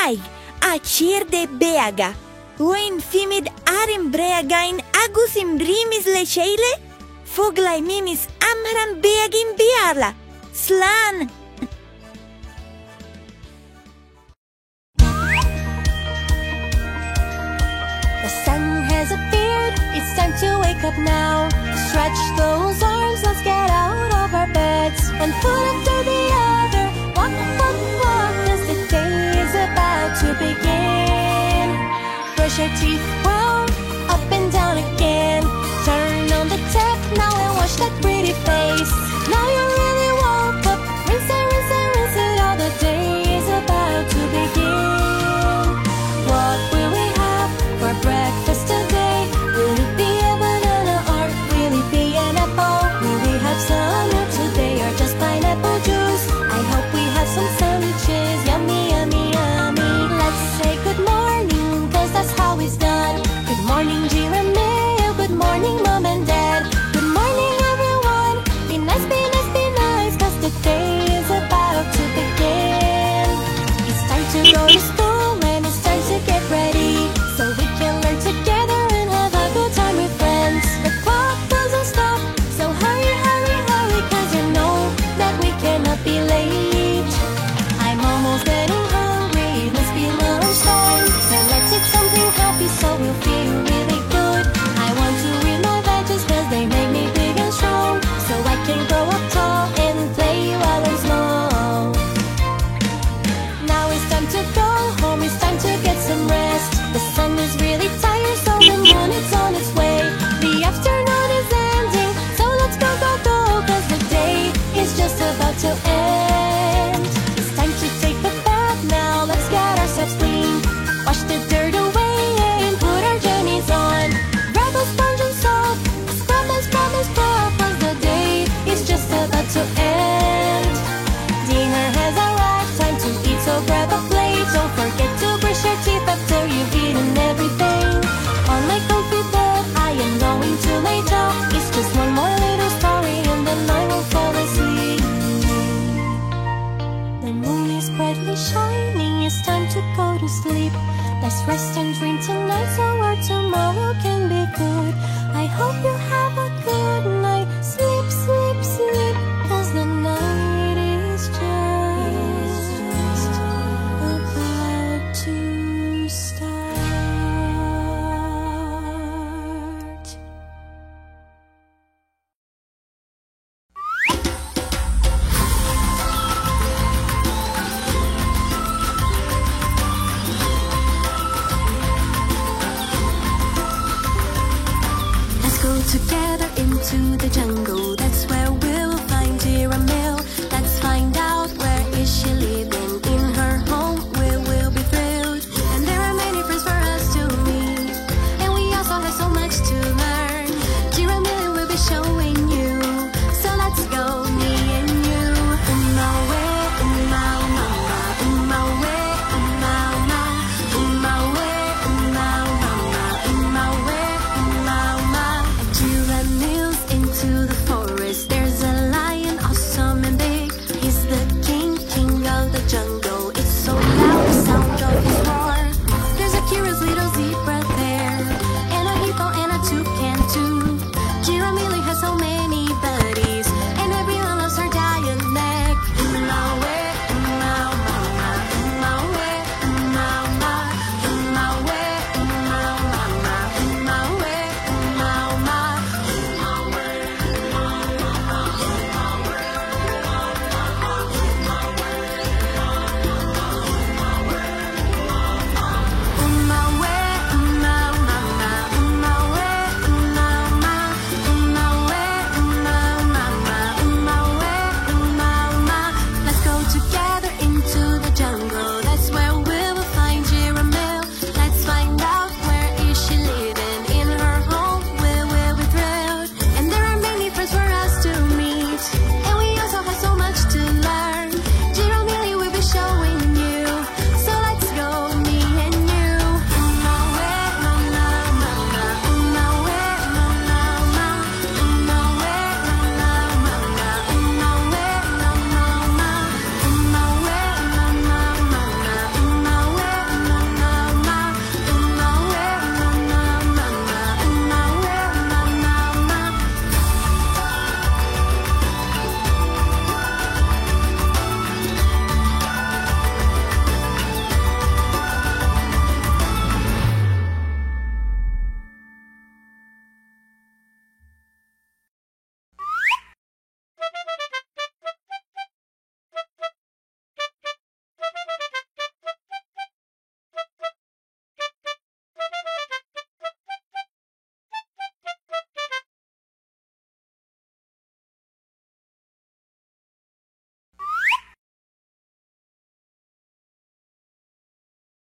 haig, acir de beaga. Oin fimid arim breagain agusim rimis lecheile, foglai mimis amram beagin biarla. Slan! The sun has appeared, it's time to wake up now. Stretch those arms, let's get out of our beds. One foot after the other, walk, walk, walk, as the day is about to begin. Brush your teeth, well, up and down again. Turn on the tap now and wash that pretty face. Now you really woke up, rinse and rinse and rinse it all. The day is about to begin. What will we have for breakfast today? Will it be a banana or will it be an apple? Will we have some milk today or just pineapple juice? I hope we have some sandwiches, yummy, yummy, yummy. Let's say good morning, cause that's how it's done. Good morning, Jeremiah, good morning, Mom and Dad. Good morning, everyone, be nice, be nice, be nice, cause the day is about to begin. It's time to go to school and it's time to get ready, so we can learn together and have a good time with friends. The clock doesn't stop, so hurry, hurry, hurry, cause you know that we cannot be late. I'm almost getting hungry, it must be lunchtime, so let's eat something happy so we'll feel really good. I want to eat my veggies cause they make me big and strong, so I can grow up tall and play while I'm small. Now it's time to go home, it's time to get some rest. The sun is really tired, so the moon is on its way. The afternoon is ending, so let's go, go, go, cause the day is just about to end. It's time to take a bath now, let's get ourselves clean. Wash the dirt away and put our jammies on. Grab a sponge and soap, scrub and scrub and scrub, cause the day is just about to end.